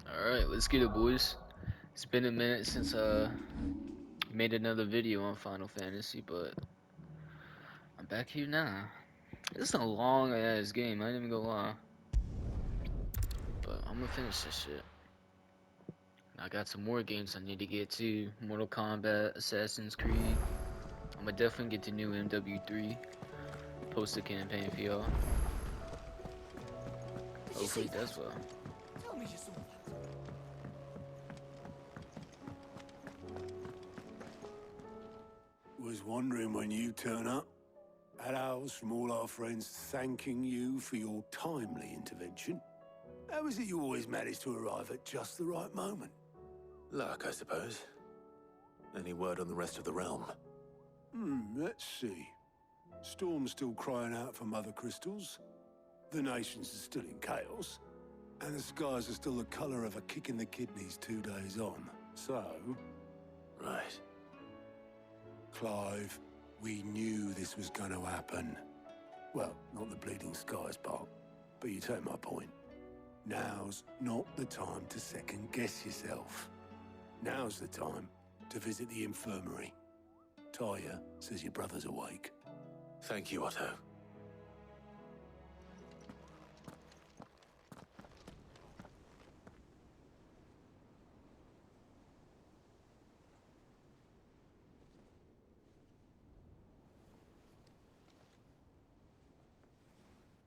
Alright, let's get it, boys. It's been a minute since made another video on Final Fantasy, but I'm back here now. It's a long ass game, I ain't even gonna lie. But I'm gonna finish this shit. I got some more games I need to get to. Mortal Kombat, Assassin's Creed. I'm gonna definitely get to new MW3. Post a campaign for y'all. Hopefully it does well. Tell me you saw that. Was wondering when you turn up. Had owls from all our friends thanking you for your timely intervention. How is it you always manage to arrive at just the right moment? Luck, I suppose. Any word on the rest of the realm? Let's see. Storm's still crying out for mother crystals. The nations are still in chaos. And the skies are still the color of a kick in the kidneys 2 days on. So, Right. Clive, we knew this was going to happen. Well, not the bleeding skies part, but you take my point. Now's not the time to second guess yourself. Now's the time to visit the infirmary. Taya says your brother's awake. Thank you, Otto.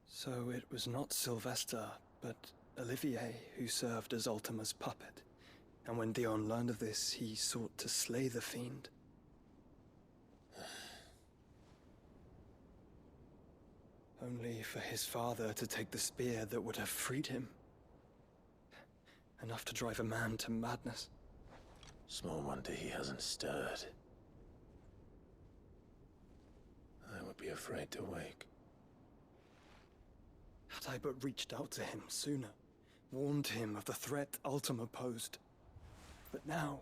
So it was not Sylvester, but Olivier who served as Ultima's puppet. And when Dion learned of this, he sought to slay the fiend. Only for his father to take the spear that would have freed him. Enough to drive a man to madness. Small wonder he hasn't stirred. I would be afraid to wake. Had I but reached out to him sooner, warned him of the threat Ultima posed. But now,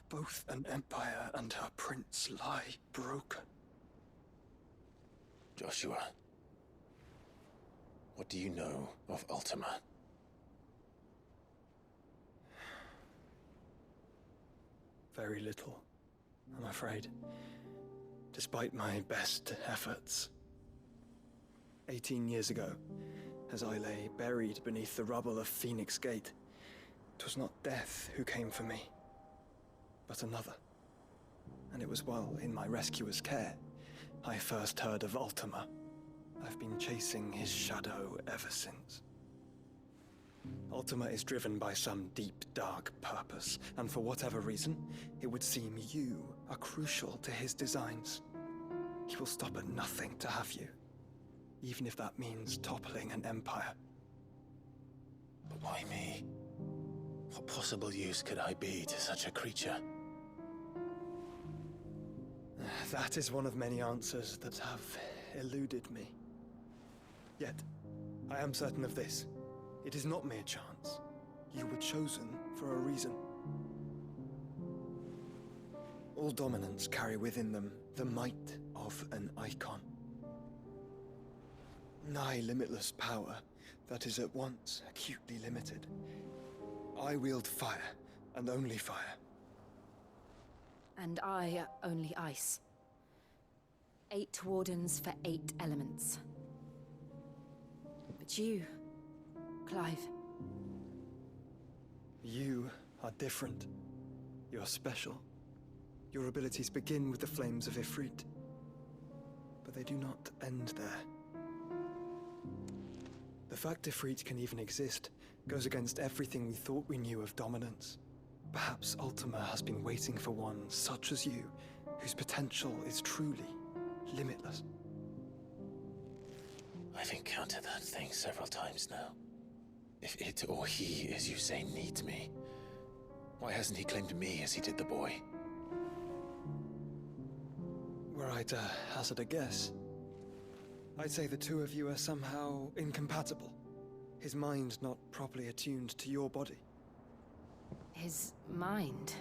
both an empire and her prince lie broken. Joshua, what do you know of Ultima? Very little, I'm afraid. Despite my best efforts. 18 years ago, as I lay buried beneath the rubble of Phoenix Gate, 'twas not death who came for me, but another. And it was while in my rescuer's care, I first heard of Ultima. I've been chasing his shadow ever since. Ultima is driven by some deep, dark purpose, and for whatever reason, it would seem you are crucial to his designs. He will stop at nothing to have you, even if that means toppling an empire. But why me? What possible use could I be to such a creature? That is one of many answers that have eluded me. Yet, I am certain of this. It is not mere chance. You were chosen for a reason. All dominants carry within them the might of an icon. Nigh limitless power that is at once acutely limited. I wield fire, and only fire. And I only ice. 8 wardens for 8 elements. But you, Clive. You are different. You're special. Your abilities begin with the flames of Ifrit. But they do not end there. The fact Ifrit can even exist goes against everything we thought we knew of dominance. Perhaps Ultima has been waiting for one such as you, whose potential is truly limitless. I've encountered that thing several times now. If it or he, as you say, needs me, why hasn't he claimed me as he did the boy? Were I to hazard a guess, I'd say the two of you are somehow incompatible. His mind not properly attuned to your body. His mind.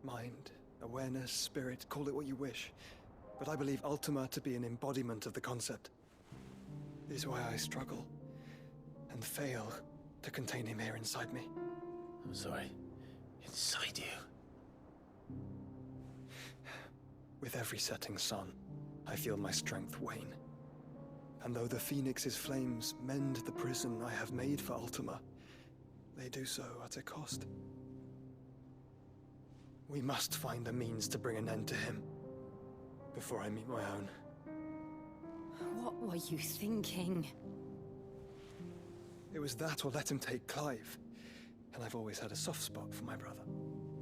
Mind, awareness, spirit, call it what you wish. But I believe Ultima to be an embodiment of the concept. It is why I struggle and fail to contain him here inside me. I'm sorry. Inside you? With every setting sun, I feel my strength wane. And though the Phoenix's flames mend the prison I have made for Ultima, they do so at a cost. We must find a means to bring an end to him before I meet my own. What were you thinking? It was that or let him take Clive. And I've always had a soft spot for my brother.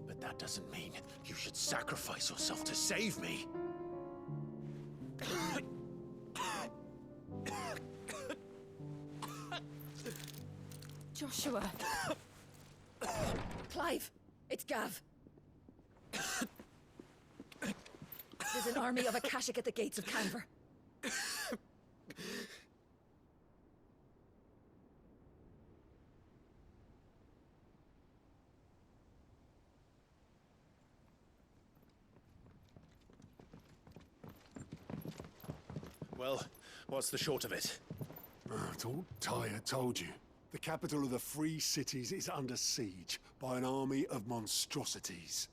But that doesn't mean you should sacrifice yourself to save me. Joshua! Clive! It's Gav! There's an army of Akashic at the gates of Canver. Well, what's the short of it? It's all Tyre told you. The capital of the Free Cities is under siege by an army of monstrosities.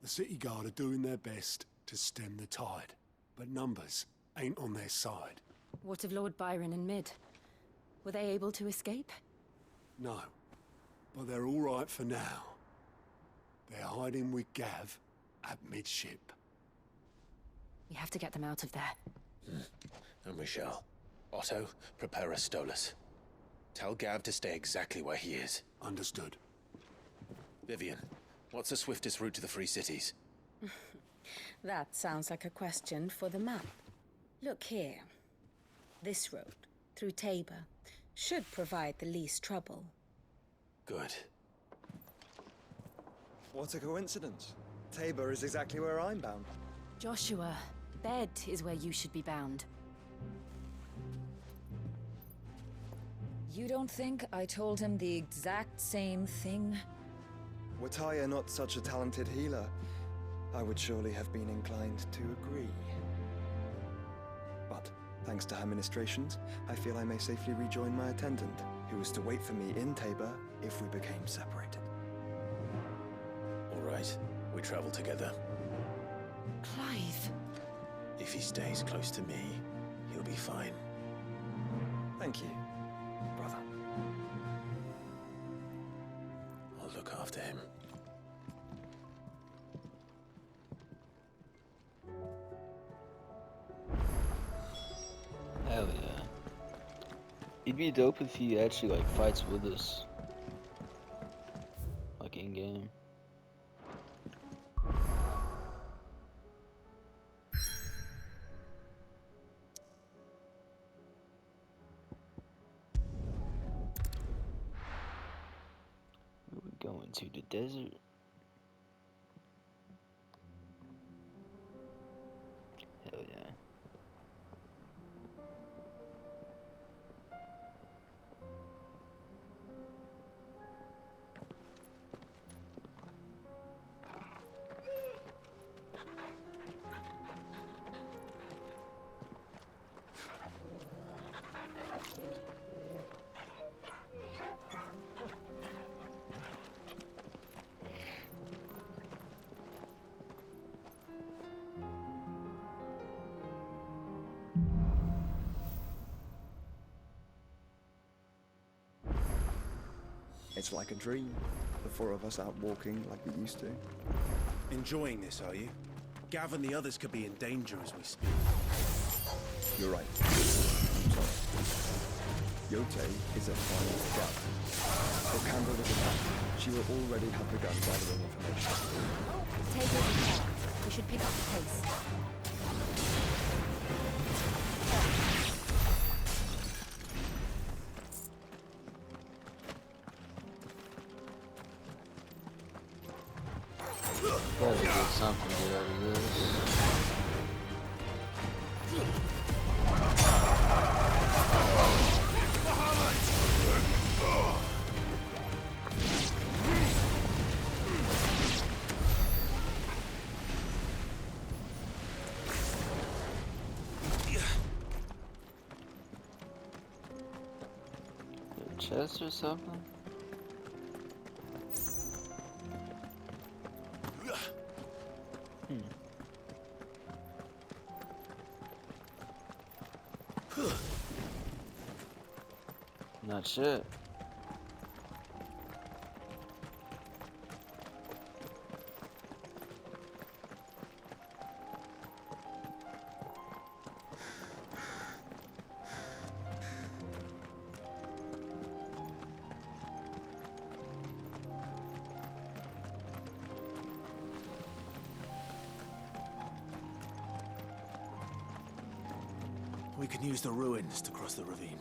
The city guard are doing their best to stem the tide, but numbers ain't on their side. What of Lord Byron and Mid? Were they able to escape? No, but they're all right for now. They're hiding with Gav at midship. We have to get them out of there. And we shall. Otto, prepare a Stolas. Tell Gav to stay exactly where he is. Understood. Vivian, what's the swiftest route to the Free Cities? That sounds like a question for the map. Look here. This road, through Tabor, should provide the least trouble. Good. What a coincidence. Tabor is exactly where I'm bound. Joshua, Bed is where you should be bound. You don't think I told him the exact same thing? Were Tyre not such a talented healer, I would surely have been inclined to agree. But, thanks to her ministrations, I feel I may safely rejoin my attendant, who was to wait for me in Tabor if we became separated. All right, we travel together. Clive! If he stays close to me, he'll be fine. Thank you, brother. I'll look after him. Hell yeah. It'd be dope if he actually like fights with us. Like in game. We're going to the desert. Hell yeah. It's like a dream. The four of us out walking like we used to. Enjoying this, are you? Gav and the others could be in danger as we speak. You're right. I'm sorry. Yote is a final scout. If Canberra was attacked, she will already have begun gathering information. Tables and talk. We should pick up the pace. Gotta get something good out of this. chest or something? Not shit. We can use the ruins to cross the ravine.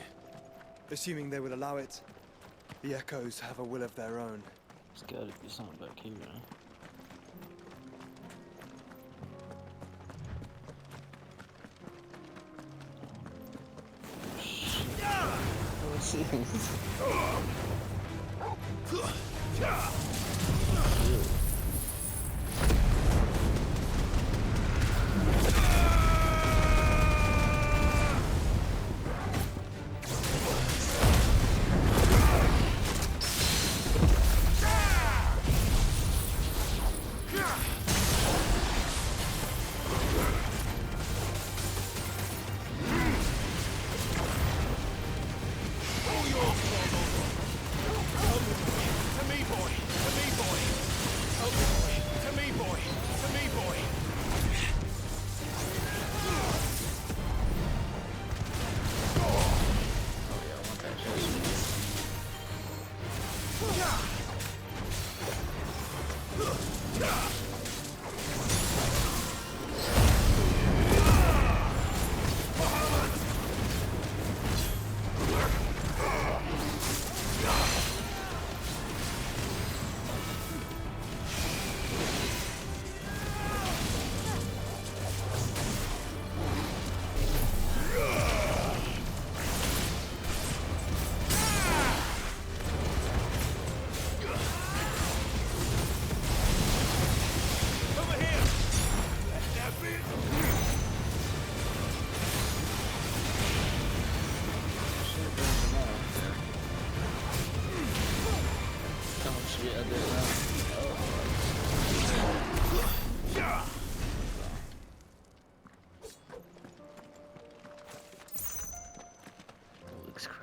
Assuming they would allow it, the Echoes have a will of their own. There's gotta be something back here, right? What's this?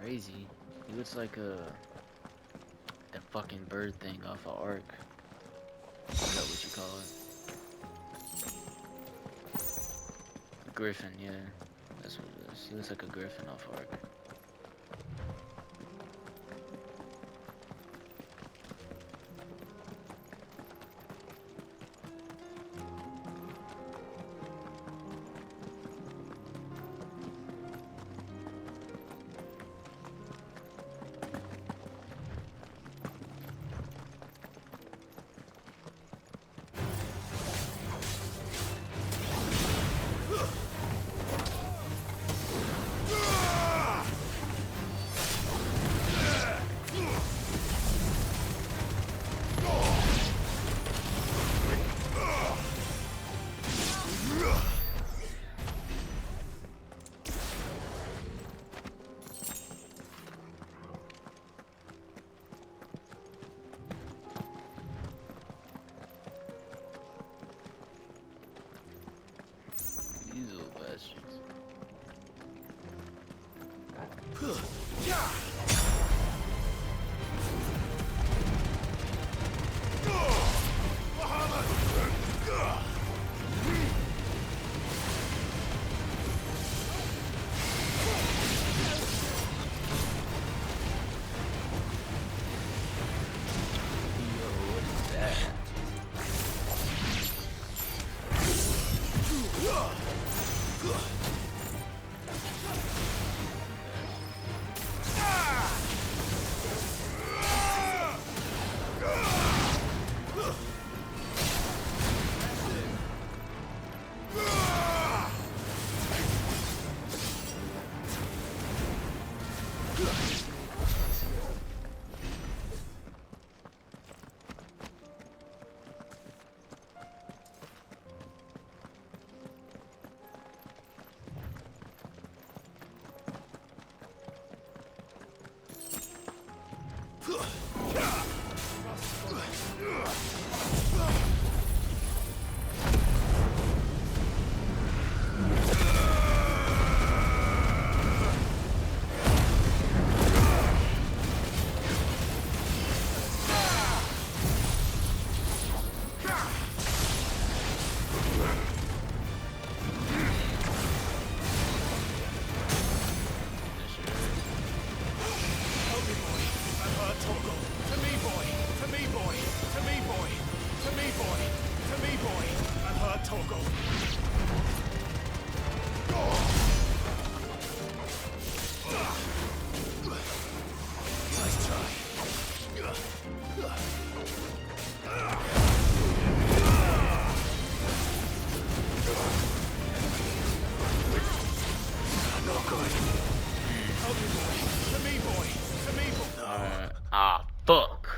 Crazy. He looks like that fucking bird thing off of Ark. Is that what you call it? A griffin, yeah. That's what it is. He looks like a griffin off Ark. Fuck.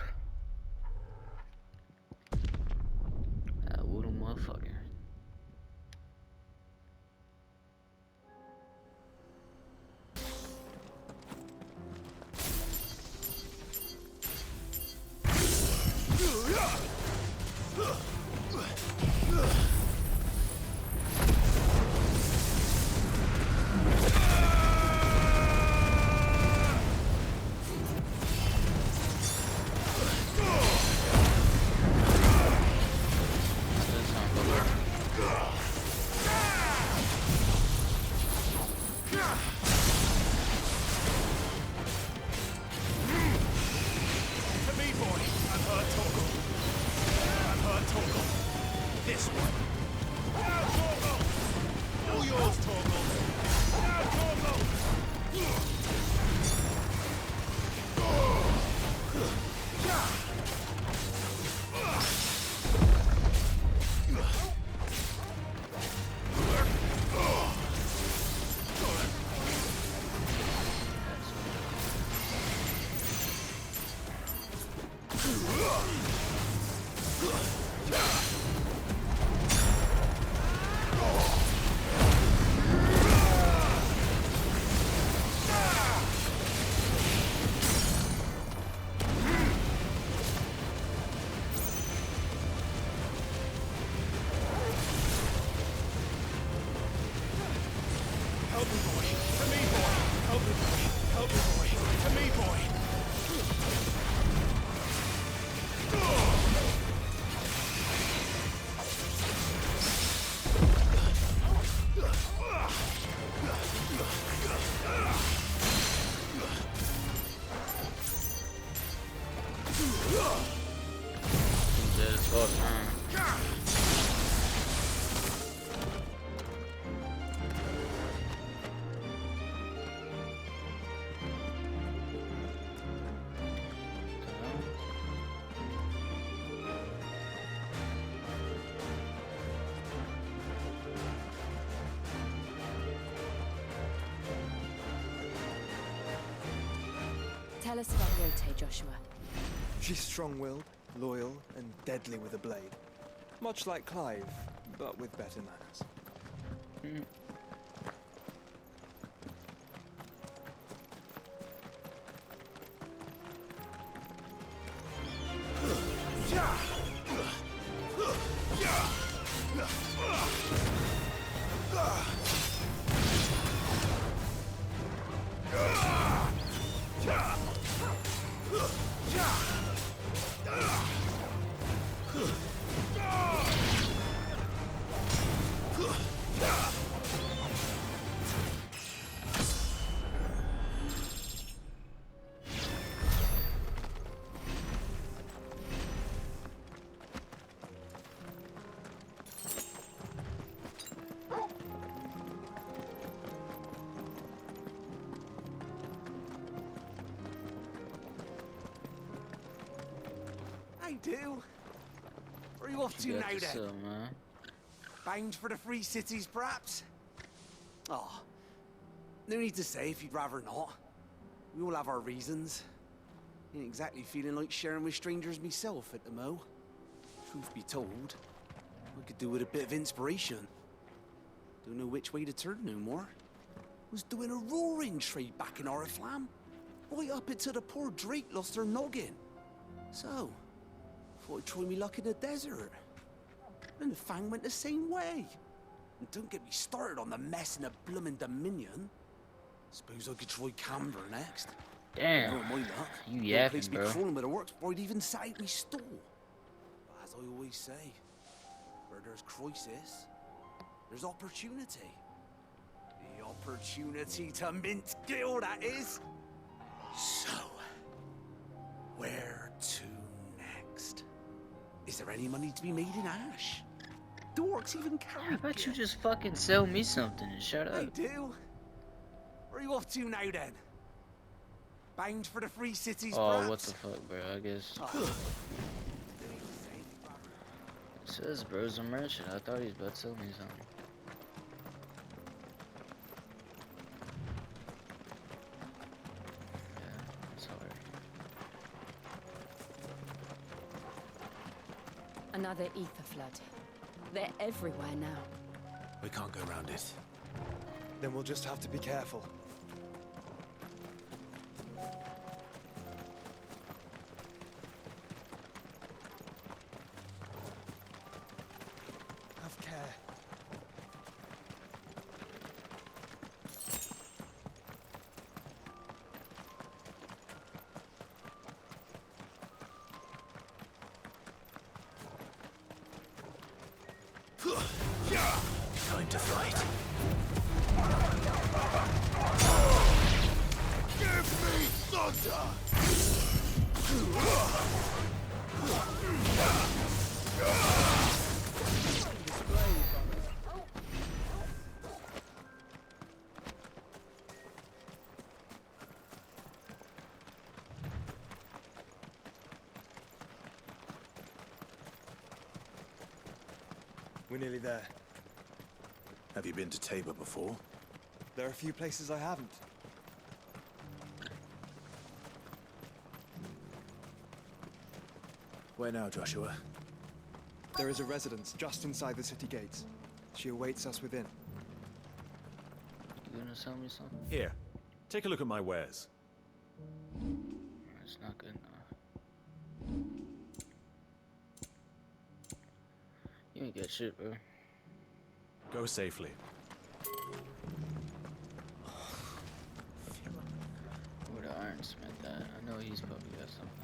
That little motherfucker. Dead as fuck, man. Tell us about Rote, Joshua. She's strong-willed, loyal, and deadly with a blade. Much like Clive, but with better manners. Hey, Dill. Where are you off to now, then? So, man. Bound for the Free Cities, perhaps? Oh, no need to say if you'd rather not. We all have our reasons. Ain't exactly feeling like sharing with strangers myself at the mo. Truth be told, I could do with a bit of inspiration. Don't know which way to turn no more. Was doing a roaring trade back in Oriflamme. Right up until the poor Drake lost her noggin. So, thought I'd try me luck in the desert. And the Fang went the same way. And don't get me started on the mess in the bloomin' Dominion. Suppose I could try Canberra next. Damn. Not my luck. You No yapping, place be bro. crawling with the works before I'd even set out me store. But as I always say, where there's crisis, there's opportunity. The opportunity to mint Gil, that is. So, where to next? Is there any money to be made in Ash? The orcs even carry How about you gear. just fucking sell me something and shut They up? do. Where are you off to now, then? Bound for the Free Cities, Oh, perhaps? what the fuck, bro? I guess. Oh. It says bro's a merchant. I thought he was about to sell me something. Yeah, sorry. Another ether flood. They're everywhere now. We can't go around it. Then we'll just have to be careful. Have care. Time to fight. Give me thunder! We're nearly there. Have you been to Tabor before? There are a few places I haven't. Where now, Joshua? There is a residence just inside the city gates. She awaits us within. You gonna sell me something? Here, take a look at my wares. It's not good enough. You ain't got shit, bro. Go safely. Where the ironsmith at? I know he's probably got something.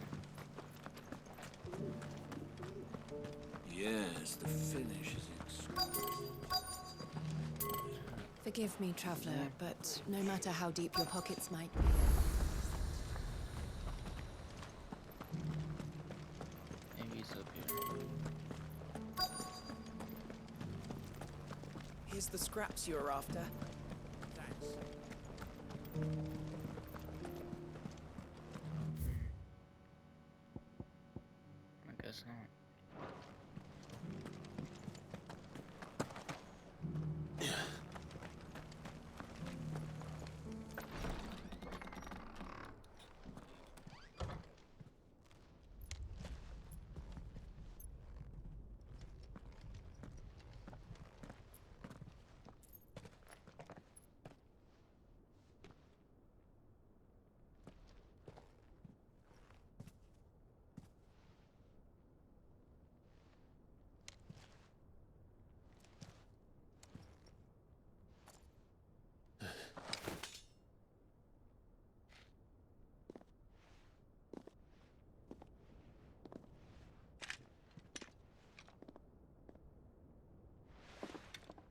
Yes, the finish is Forgive me, traveler, but no matter how deep your pockets might be, Maybe he's up here. Here's the scraps you're after. I guess not.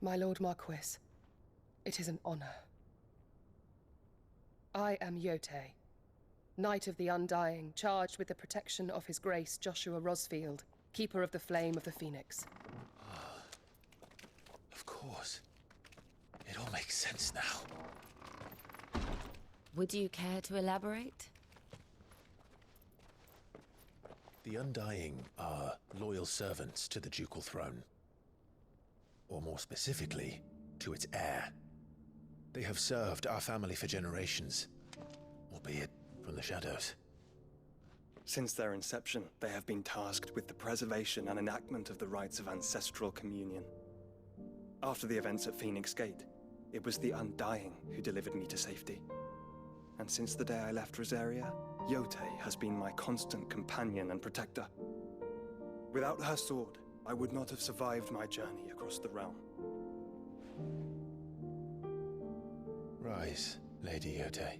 My Lord Marquis, it is an honor. I am Yote, Knight of the Undying, charged with the protection of His Grace Joshua Rosfield, Keeper of the Flame of the Phoenix. Of course. It all makes sense now. would you care to elaborate? The Undying are loyal servants to the ducal throne. Or more specifically, to its heir. They have served our family for generations, albeit from the shadows. Since their inception, they have been tasked with the preservation and enactment of the rites of ancestral communion. After the events at Phoenix Gate, it was the Undying who delivered me to safety. And since the day I left Rosaria, Yotei has been my constant companion and protector. Without her sword, I would not have survived my journey across the realm. Rise, Lady Yotei.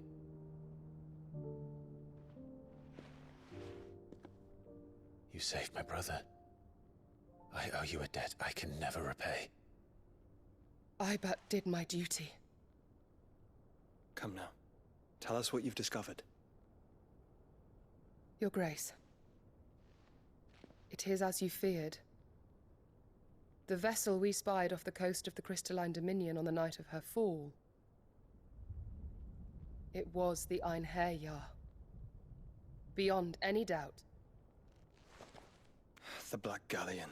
You saved my brother. I owe you a debt I can never repay. I but did my duty. Come now. Tell us what you've discovered. Your Grace. It is as you feared. The vessel we spied off the coast of the Crystalline Dominion on the night of her fall. It was the Einherjar. Beyond any doubt. The Black Galleon.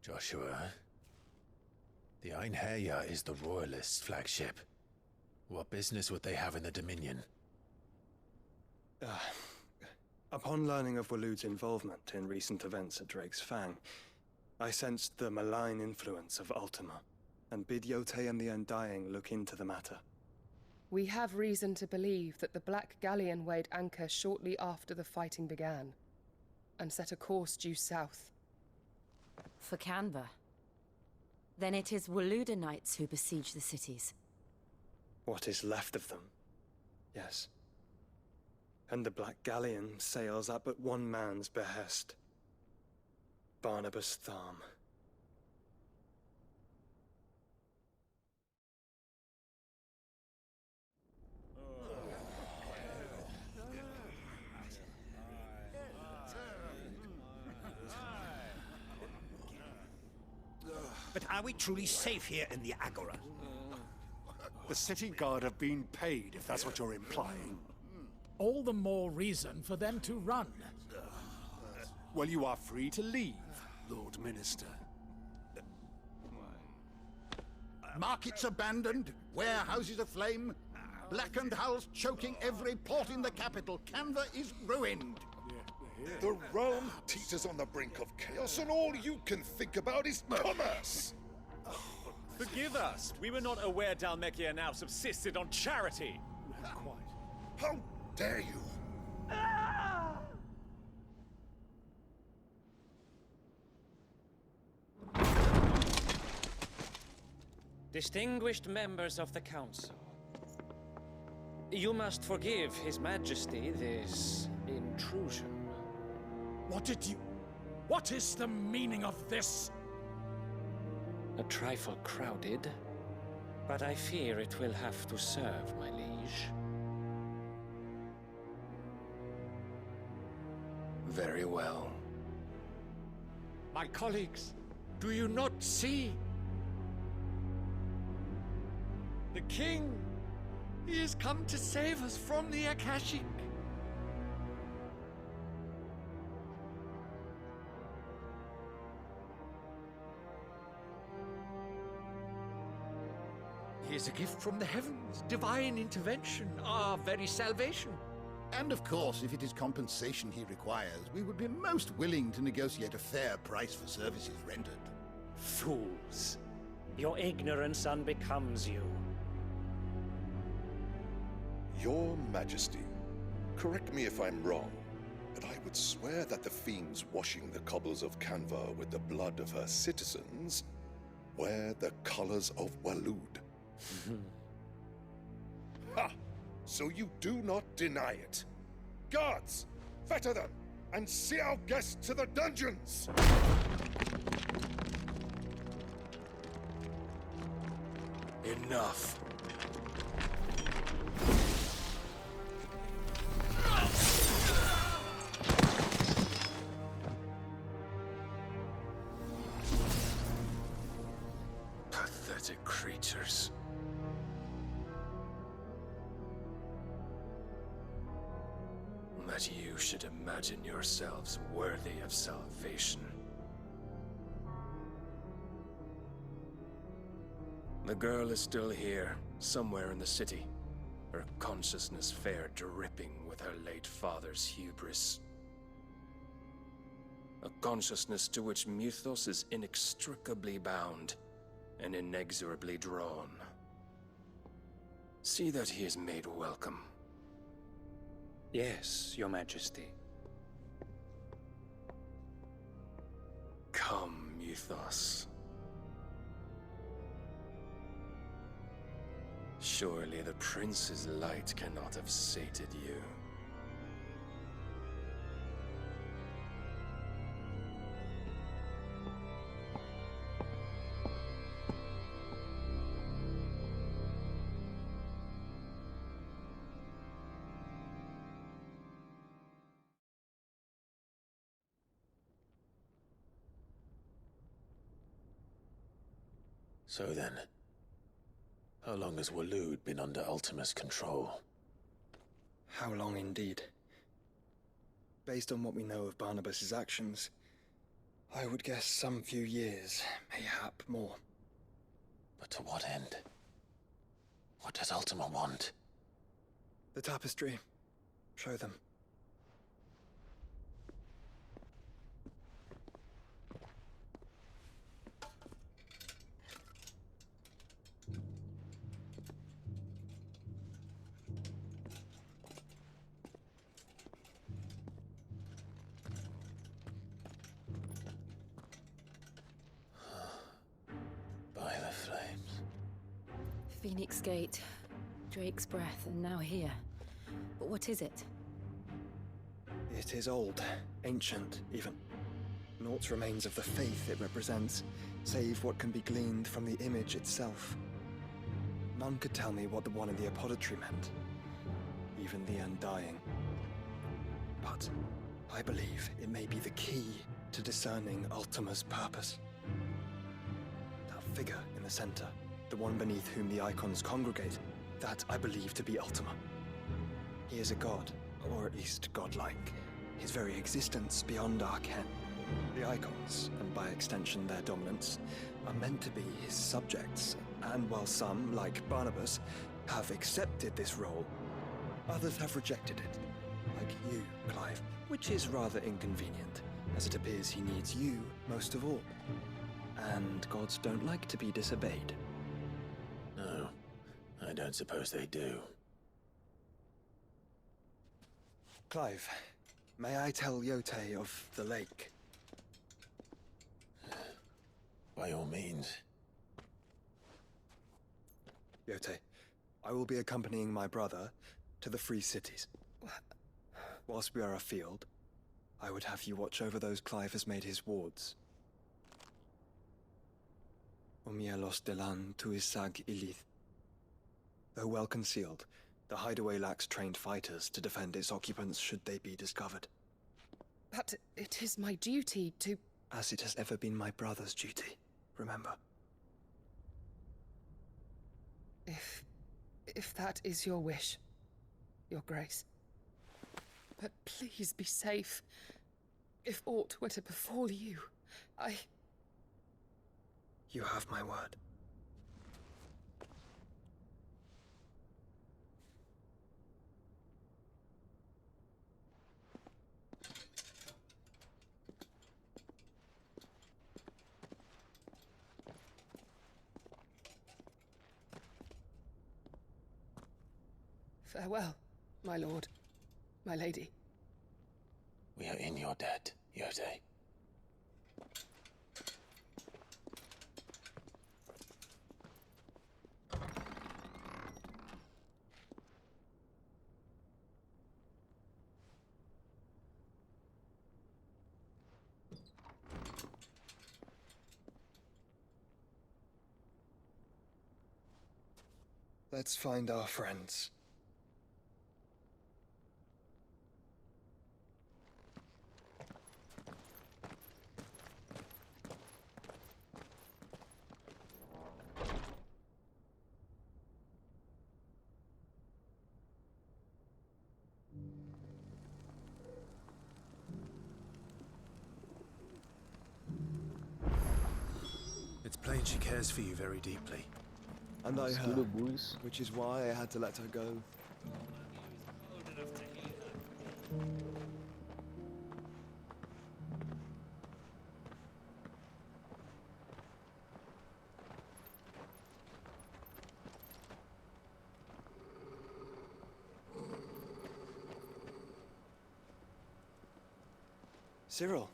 Joshua, the Einherjar is the Royalists' flagship. What business would they have in the Dominion? Upon learning of Waloed's involvement in recent events at Drake's Fang, I sensed the malign influence of Ultima, and bid Yotei and the Undying look into the matter. We have reason to believe that the Black Galleon weighed anchor shortly after the fighting began, and set a course due south. For Canva. Then it is Waloed Knights who besiege the cities. What is left of them? Yes. And the Black Galleon sails at but one man's behest. Barnabas Tharm. But are we truly safe here in the Agora? The city guard have been paid, if that's what you're implying. All the more reason for them to run. Well, you are free to leave, Lord Minister. Markets abandoned, warehouses aflame, blackened hulls choking every port in the capital. Canva is ruined. The realm teeters on the brink of chaos, and all you can think about is commerce! Forgive us. We were not aware Dhalmekia now subsisted on charity. Quite. How dare you! Distinguished members of the Council, you must forgive His Majesty this intrusion. What is the meaning of this? A trifle crowded, but I fear it will have to serve, my liege. Very well. My colleagues, do you not see? The king! He has come to save us from the Akashic! He is a gift from the heavens, divine intervention, our very salvation. And of course, if it is compensation he requires, we would be most willing to negotiate a fair price for services rendered. Fools! Your ignorance unbecomes you. Your Majesty, correct me if I'm wrong, but I would swear that the fiends washing the cobbles of Canva with the blood of her citizens wear the colors of Waloed. Ha! So you do not deny it. Guards, fetter them, and see our guests to the dungeons! Enough. Pathetic creatures. That you should imagine yourselves worthy of salvation. The girl is still here, somewhere in the city. Her consciousness fair dripping with her late father's hubris. A consciousness to which Mythos is inextricably bound and inexorably drawn. See that he is made welcome. Yes, Your Majesty. Come, Mythos. Surely the Prince's light cannot have sated you. So then, how long has Waloed been under Ultima's control? How long indeed? Based on what we know of Barnabas's actions, I would guess some few years, mayhap more. But to what end? What does Ultima want? The tapestry. Show them. By the flames. Phoenix Gate, Drake's Breath, and now here. But what is it? It is old, ancient, even. Naught remains of the faith it represents, save what can be gleaned from the image itself. None could tell me what the one in the apothecary meant, even the Undying. But I believe it may be the key to discerning Ultima's purpose. That figure in the center, the one beneath whom the icons congregate, that I believe to be Ultima. He is a god, or at least godlike, his very existence beyond our ken. The icons, and by extension their dominance, are meant to be his subjects, and while some, like Barnabas, have accepted this role, others have rejected it, like you, Clive, which is rather inconvenient, as it appears he needs you most of all. And gods don't like to be disobeyed. No, I don't suppose they do. Clive, may I tell Yote of the lake? By all means. Yote, I will be accompanying my brother to the Free Cities. Whilst we are afield, I would have you watch over those Clive has made his wards. Omielos delan tuisag ilith. Though well concealed, the hideaway lacks trained fighters to defend its occupants should they be discovered. But it is my duty to... As it has ever been my brother's duty, remember. If that is your wish, Your Grace. But please be safe. If aught were to befall you, You have my word. Farewell, my lord, my lady. We are in your debt, Yote. Let's find our friends. It's plain she cares for you very deeply. And I her, boys. which is why I had to let her go. Cyril.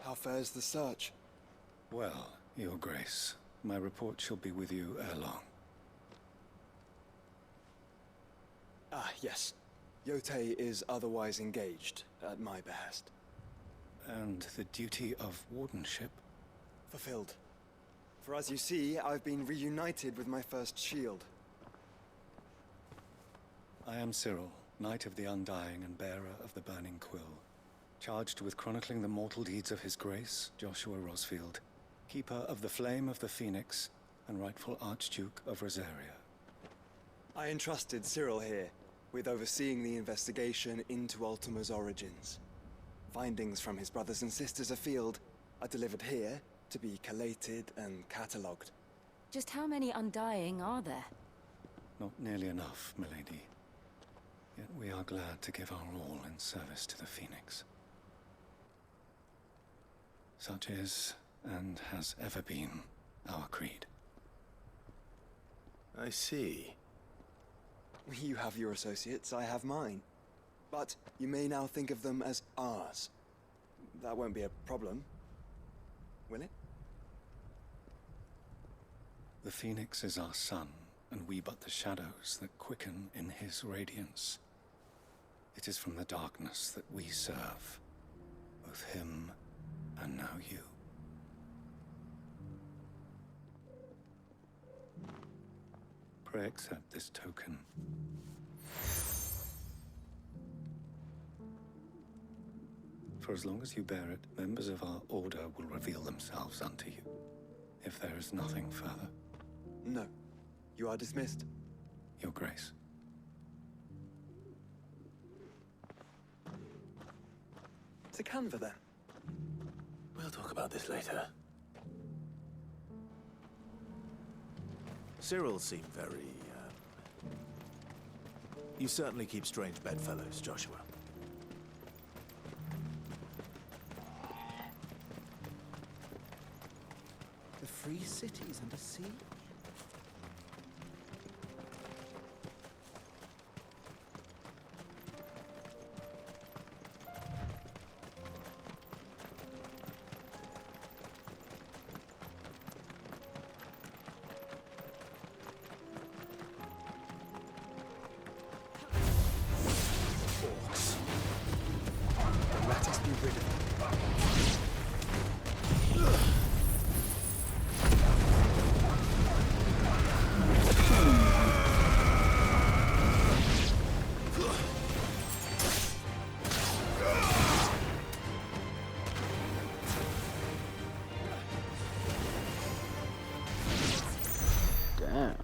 How fares the search? Well, Your Grace, my report shall be with you ere long. Ah, yes. Yotei is otherwise engaged, at my behest. And the duty of wardenship? Fulfilled. For as you see, I've been reunited with my first shield. I am Cyril, Knight of the Undying and bearer of the Burning Quill, charged with chronicling the mortal deeds of His Grace, Joshua Rosfield, Keeper of the Flame of the Phoenix, and rightful Archduke of Rosaria. I entrusted Cyril here with overseeing the investigation into Ultima's origins. Findings from his brothers and sisters afield are delivered here to be collated and catalogued. Just how many Undying are there? Not nearly enough, milady. Yet we are glad to give our all in service to the Phoenix. Such is, and has ever been, our creed. I see. You have your associates, I have mine. But you may now think of them as ours. That won't be a problem, will it? The Phoenix is our sun, and we but the shadows that quicken in his radiance. It is from the darkness that we serve, both him and now you. Pray accept this token. For as long as you bear it, members of our order will reveal themselves unto you, if there is nothing further. No. You are dismissed. Your Grace. To Canva, then. We'll talk about this later. Cyril seemed very, You certainly keep strange bedfellows, Joshua. The free cities under siege? Let us be rid of them. Damn.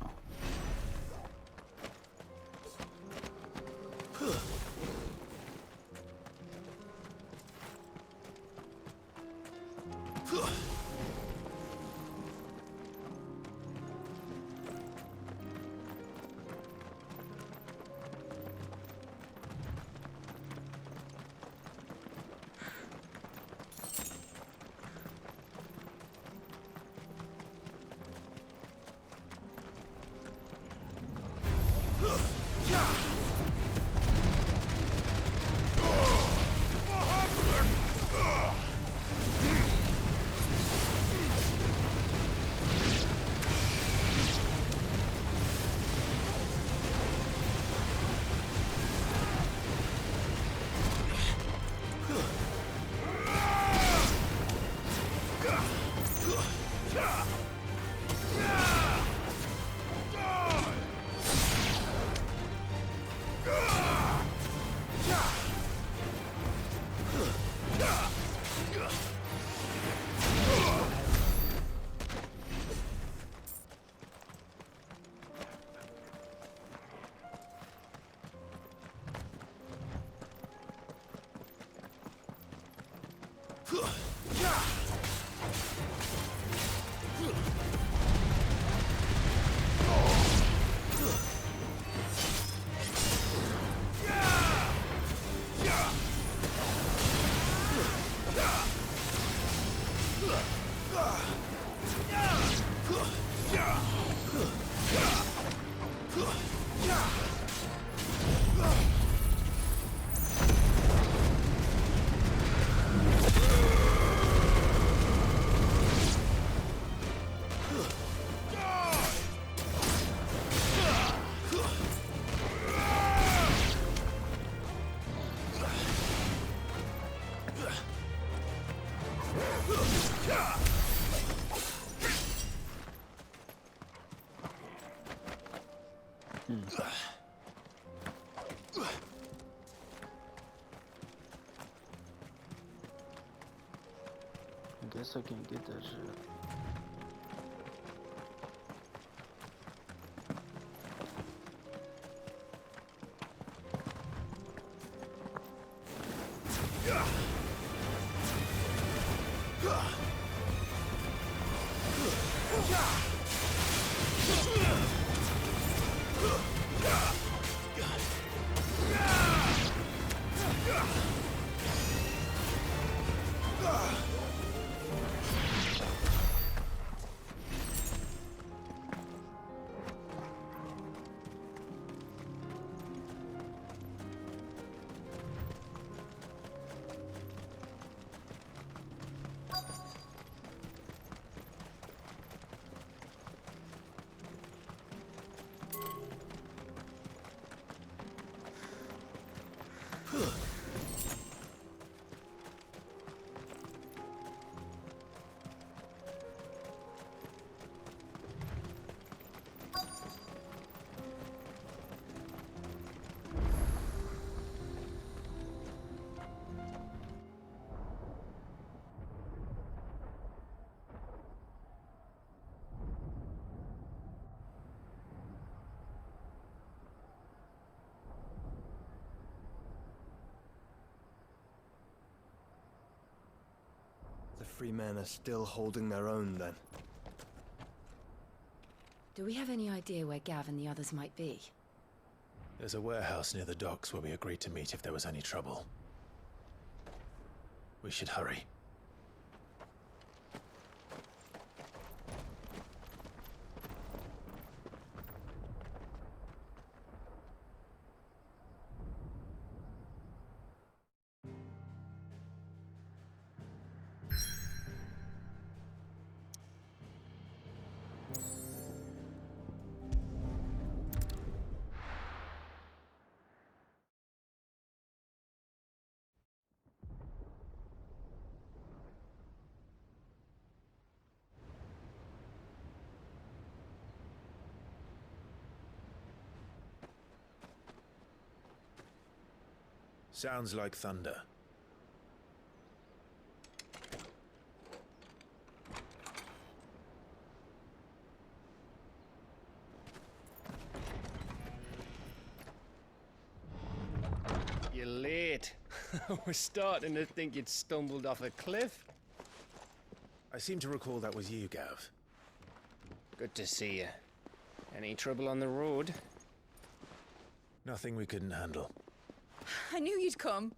I guess I can't get that shit. The free men are still holding their own, then. Do we have any idea where Gav and the others might be? There's a warehouse near the docks where we agreed to meet if there was any trouble. We should hurry. Sounds like thunder. You're late. We're starting to think you'd stumbled off a cliff. I seem to recall that was you, Gav. Good to see you. Any trouble on the road? Nothing we couldn't handle. I knew you'd come.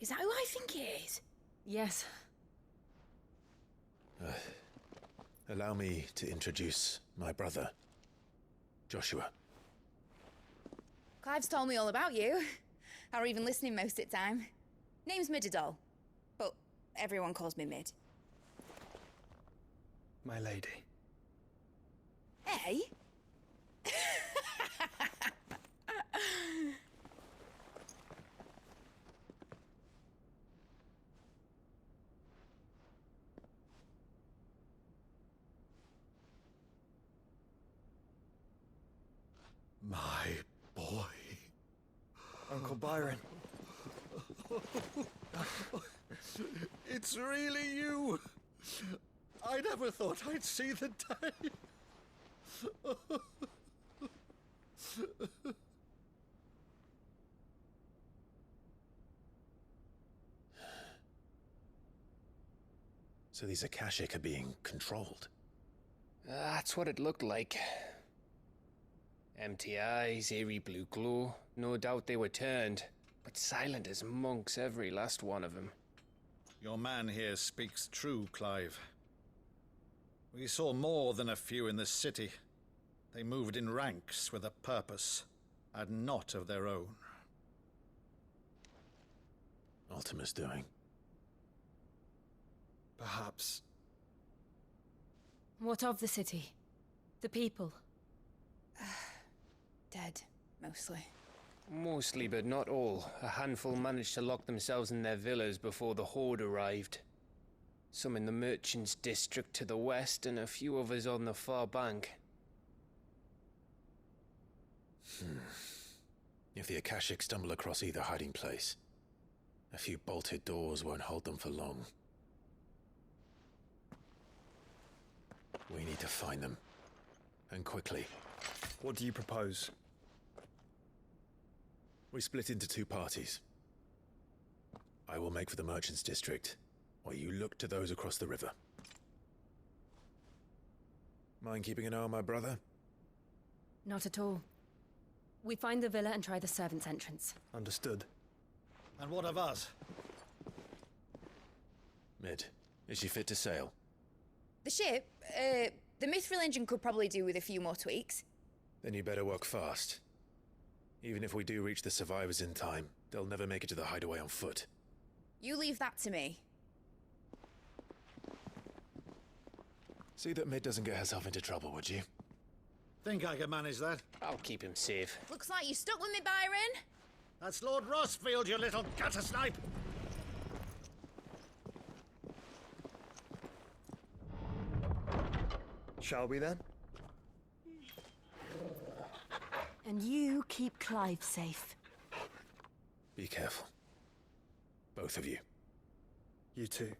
Is that who I think it is? Yes. Allow me to introduce my brother, Joshua. Clive's told me all about you. Or even listening most of the time. Name's Midadol, but everyone calls me Mid. My lady. Hey? My boy. Uncle Byron. It's really you. I never thought I'd see the day. So these Akashic are being controlled? That's what it looked like. Empty eyes, eerie blue glow. No doubt they were turned, but silent as monks, every last one of them. Your man here speaks true, Clive. We saw more than a few in the city. They moved in ranks with a purpose, and not of their own. Ultima's doing. Perhaps. What of the city? The people? Dead, mostly. Mostly, but not all. A handful managed to lock themselves in their villas before the Horde arrived. Some in the Merchants District to the west, and a few others on the far bank. If the Akashic stumble across either hiding place, a few bolted doors won't hold them for long. We need to find them. And quickly. What do you propose? We split into two parties. I will make for the Merchants District, while you look to those across the river. Mind keeping an eye on my brother? Not at all. We find the villa and try the servants' entrance. Understood. And what of us? Mid, is she fit to sail? The ship, the Mithril engine could probably do with a few more tweaks. Then you better work fast. Even if we do reach the survivors in time, they'll never make it to the hideaway on foot. You leave that to me. See that Mid doesn't get herself into trouble, would you? Think I can manage that? I'll keep him safe. Looks like you stuck with me, Byron. That's Lord Rossfield, you little gutter snipe! Shall we then? And you keep Clive safe. Be careful. Both of you. You too.